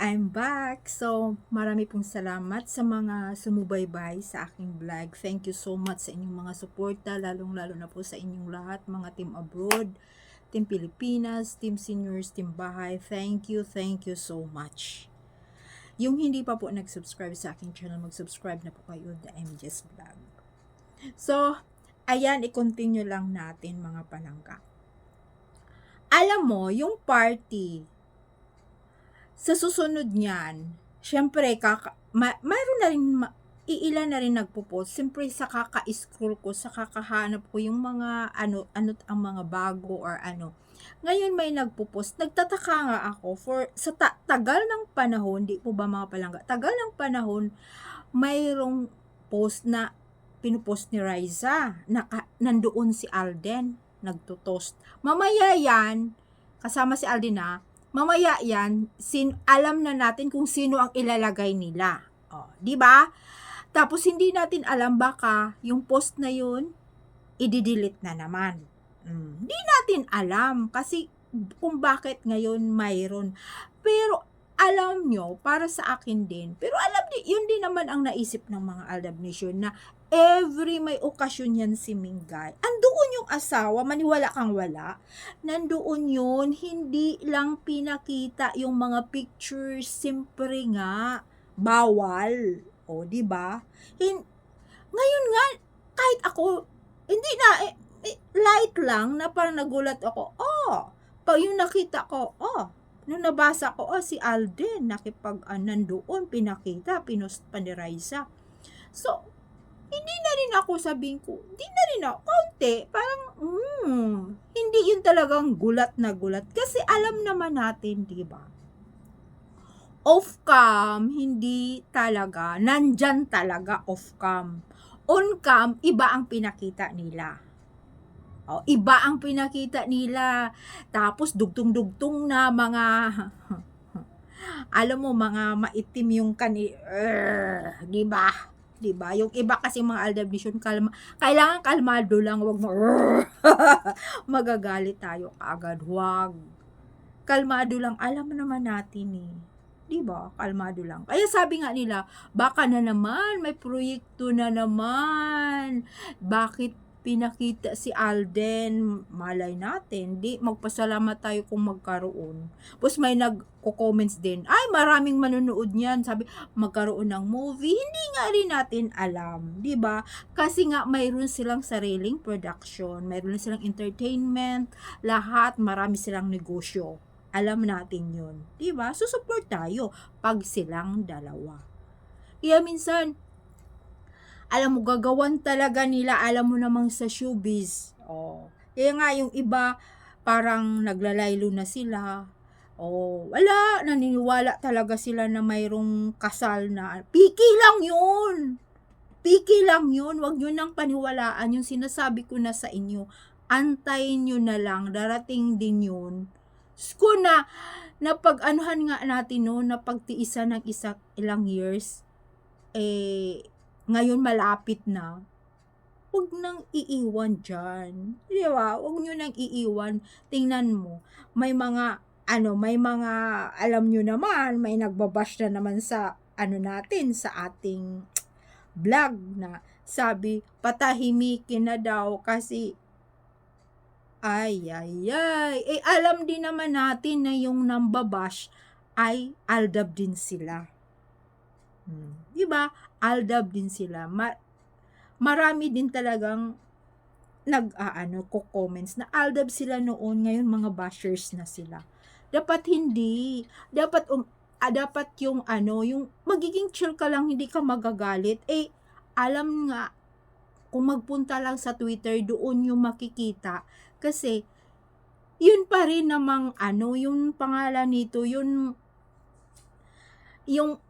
I'm back. So, marami pong salamat sa mga sumubaybay sa aking vlog. Thank you so much sa inyong mga suporta, lalong-lalo na po sa inyong lahat, mga team abroad, team Pilipinas, team seniors, team bahay. Thank you so much. Yung hindi pa po nag-subscribe sa aking channel, mag-subscribe na po kayo, The MJ's Vlog. So, ayan, i-continue lang natin mga palangga. Alam mo, yung party, sa susunod niyan, syempre, mayroon na rin, iilan na rin nagpo-post. Siyempre, sa kaka-scroll ko, sa kakahanap ko yung mga, ano ang mga bago or ano. Ngayon may nagpo-post. Nagtataka nga ako, sa tagal ng panahon, di po ba mga palangga, tagal ng panahon, mayroong post na pinupost ni Riza, nandoon si Alden, nagtutoast. Mamaya yan, kasama si Alden na, mamaya yan, alam na natin kung sino ang ilalagay nila. O, di ba? Tapos hindi natin alam baka yung post na yun i-delete na naman. Hindi natin alam kasi kung bakit ngayon mayroon. Pero alam nyo, para sa akin din, pero alam niyo, yun din naman ang naisip ng mga Aldab Nation na every may okasyon yan si Mingay. Andoon yung asawa, maniwala kang wala. Nandoon yun, hindi lang pinakita yung mga pictures, siyempre nga, bawal. O, di ba? Ngayon nga, kahit ako, hindi na, light lang na parang nagulat ako. Pag yung nakita ko, nung nabasa ko, si Alden, nandoon, pinakita, pinost pa ni Raisa. So, hindi na rin ako sabihin ko, hindi na rin ako, konti, parang, hindi yun talagang gulat na gulat. Kasi alam naman natin, di ba? Off-cam, hindi talaga, nandyan talaga off-cam. On-cam, iba ang pinakita nila. Iba ang pinakita nila. Tapos dugtong-dugtong na mga alam mo, mga maitim yung di ba? Di ba? Yung iba kasi mga Aldab Nation, kailangan kalmado lang, wag mo magagalit tayo kaagad. Wag. Kalmado lang, alam naman natin eh. Di ba? Kalmado lang. Kaya sabi nga nila, baka na naman, may proyekto na naman. Bakit pinakita si Alden? Malay natin, di magpasalamat tayo kung magkaroon. Tapos may nagko-comments din, ay maraming manonood niyan, sabi magkaroon ng movie. Hindi nga rin natin alam, di ba? Kasi nga mayroon silang sariling production, mayroon silang entertainment, lahat, marami silang negosyo. Alam natin yun, di ba? Susupport tayo pag silang dalawa. Kaya minsan, alam mo, gagawan talaga nila, alam mo namang sa showbiz. Kaya nga yung iba, parang naglalaylo na sila. Wala, naniniwala talaga sila na mayroong kasal na, piki lang yun. Piki lang yun, wag nyo nang paniwalaan. Yung sinasabi ko na sa inyo, antayin nyo na lang, darating din yun. Sko na pag-anuhan nga natin no, na pagtiisan ng ilang years, ngayon malapit na, huwag nang iiwan dyan. Di ba? Huwag nyo nang iiwan. Tingnan mo, may mga, alam nyo naman, may nagbabash na naman sa, natin, sa ating vlog na sabi, patahimikin na daw kasi, ay, alam din naman natin na yung nambabash ay Aldab din sila. Diba? Aldab din sila. Marami din talagang ko-comments na Aldab sila noon, ngayon mga bashers na sila. Dapat hindi. Dapat yung yung magiging chill ka lang, hindi ka magagalit. Alam nga, kung magpunta lang sa Twitter, doon yung makikita. Kasi, yun pa rin namang yung pangalan nito, yung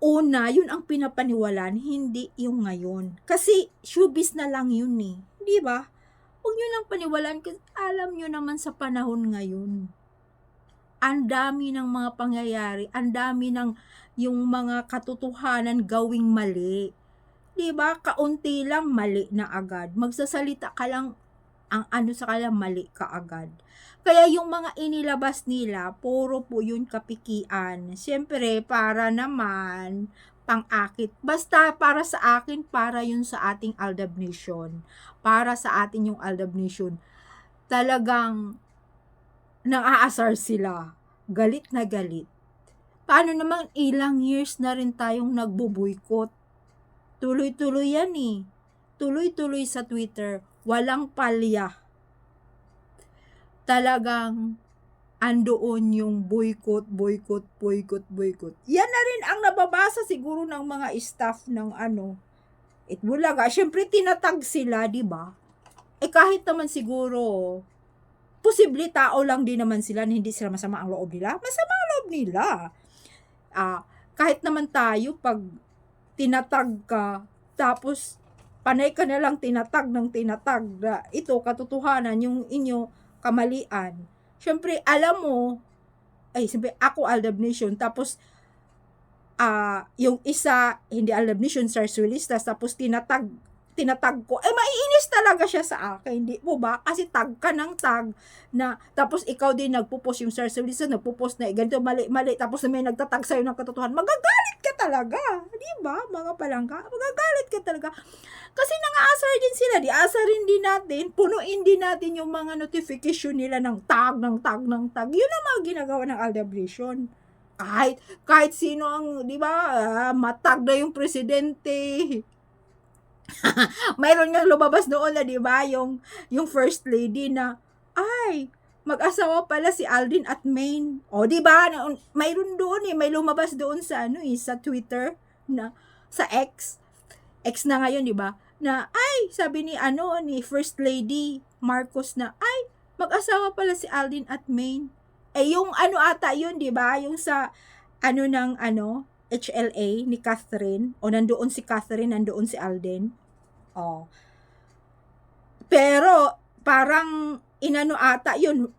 una, yun ang pinapaniwalaan, hindi yung ngayon. Kasi, showbiz na lang yun eh. Di ba? Huwag nyo lang paniwalaan kasi alam nyo naman sa panahon ngayon. Ang dami ng mga pangyayari, ang dami ng yung mga katotohanan gawing mali. Di ba? Kaunti lang mali na agad. Magsasalita ka lang, ang ano sa kanila mali kaagad. Kaya yung mga inilabas nila, puro po yun kapikian. Siyempre, para naman pang-akit. Basta para sa akin, para yun sa ating Aldab Nation. Para sa atin yung Aldab Nation. Talagang nang-aasar sila. Galit na galit. Paano naman ilang years na rin tayong nagbo-boycott? Tuloy-tuloy yan eh. Tuloy-tuloy sa Twitter. Walang palya. Talagang andoon yung boycott. Yan na rin ang nababasa siguro ng mga staff ng Itbulaga. Siyempre tinatag sila, di ba? Kahit naman siguro, posible tao lang din naman sila na hindi sila masama ang loob nila. Masama ang loob nila. Kahit naman tayo, pag tinatag ka, tapos panay ka na lang tinatag ng tinatag na ito, katotohanan, yung inyo kamalian. Siyempre, alam mo, siyempre, ako Aldab Nation, tapos, yung isa, hindi Aldab Nation, Stars Realistas, tapos tinatag ko, maiinis talaga siya sa akin, hindi po ba? Kasi tag ka ng tag, na, tapos ikaw din nagpo-post yung Stars Realistas, nagpo-post na, ganito, mali, tapos may nagtatag sa'yo ng katotohanan, magagalit ka talaga, di ba? Mga palangka, magagalit ka talaga. Kasi nang-aasar din sila, asarin din natin, punuin din natin yung mga notification nila ng tag. Yun ang mga ginagawa ng Aldab Nation. Kahit sino ang, di ba, matag na yung presidente. Mayroon nga lumabas noon na, di ba, yung first lady na, mag-asawa pala si Aldin at Maine. O, di ba, mayroon doon may lumabas doon sa, sa Twitter, na, sa X na ngayon, di ba, na, sabi ni First Lady Marcos na, mag-asawa pala si Aldin at Maine. Yung ata yun, di ba, yung sa, HLA ni Catherine, o nandoon si Catherine, nandoon si Alden. Pero, parang, ata yun,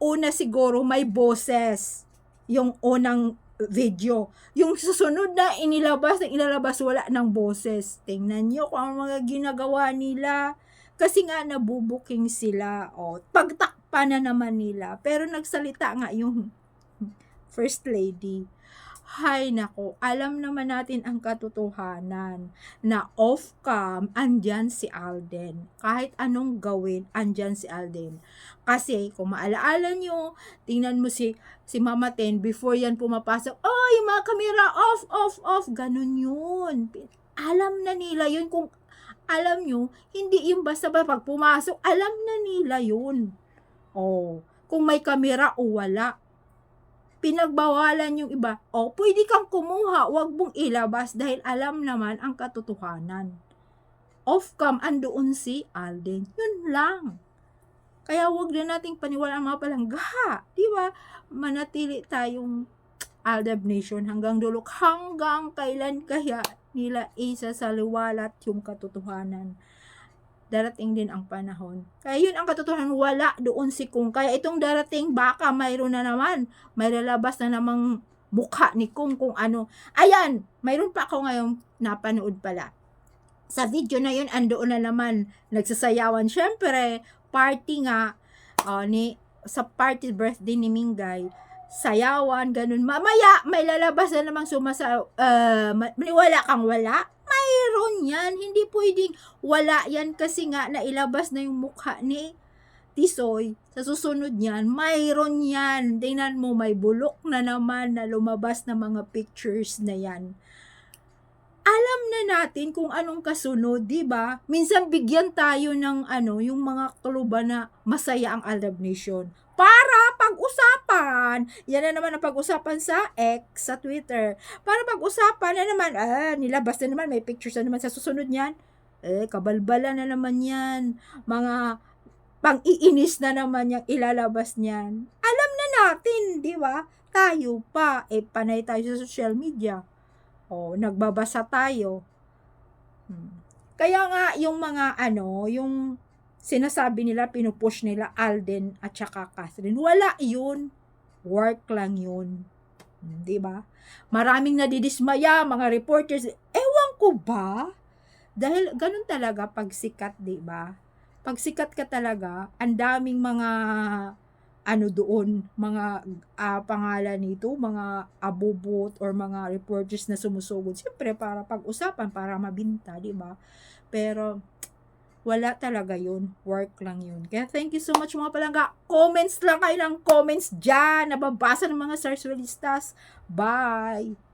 una siguro may boses, yung unang video. Yung susunod na ilalabas, wala ng boses. Tingnan nyo kung ang mga ginagawa nila. Kasi nga, nabubuking sila. Pagtakpa na naman nila. Pero nagsalita nga yung First Lady. Hay nako, alam naman natin ang katotohanan na off-cam, andyan si Alden. Kahit anong gawin, andyan si Alden. Kasi, kung maalaala nyo, tingnan mo si Mama Ten, before yan pumapasok, yung mga kamera, off, ganun yun. Alam na nila yun. Kung alam nyo, hindi yung basta pag pumasok, alam na nila yun. Kung may kamera o wala. Pinagbawalan yung iba, pwede kang kumuha, wag mong ilabas dahil alam naman ang katotohanan. Off-cam, andoon si Alden. Yun lang. Kaya wag na nating paniwalaan mga palangga. Di ba? Manatili tayong Aldab Nation hanggang dulo. Hanggang kailan kaya nila isa sa liwalat yung katotohanan. Darating din ang panahon. Kaya yun ang katotohanan, wala doon si Kung. Kaya itong darating, baka mayroon na naman, may lalabas na namang mukha ni Kung ano. Ayan, mayroon pa ako ngayon napanood pala. Sa video na yun, andoon na naman, nagsasayawan. Syempre, party nga, sa party birthday ni Mingay, sayawan, ganun. Mamaya, may lalabas na namang wala kang wala. Mayroon yan. Hindi pwedeng wala yan kasi nga nailabas na yung mukha ni Tisoy. Sa susunod yan, mayroon yan. Tingnan mo, may bulok na naman na lumabas na mga pictures na yan. Alam na natin kung anong kasunod, di ba? Minsan bigyan tayo ng yung mga kluba na masaya ang Aldab Nation. Para pag-usapan. Yan na naman ang pag-usapan sa X, sa Twitter. Para pag-usapan na naman, nilabas na naman, may pictures na naman sa susunod niyan. Kabalbala na naman yan. Mga pang-iinis na naman yung ilalabas niyan. Alam na natin, di ba? Tayo pa, panay tayo sa social media. Nagbabasa tayo. Kaya nga, yung mga yung sinasabi nila, pinupush nila Alden at saka Catherine. Wala yun. Work lang yun. Diba? Maraming nadidismaya, mga reporters. Ewan ko ba? Dahil ganun talaga pag sikat, diba? pag sikat ka talaga, ang daming mga ano doon, mga pangalan nito, mga abobot or mga reporters na sumusugod. Siyempre para pag-usapan, para mabinta, di ba? Pero wala talaga yun. Work lang yun. Kaya thank you so much mga palangga. Comments lang kayo ng comments dyan. Nababasa ng mga search listas. Bye!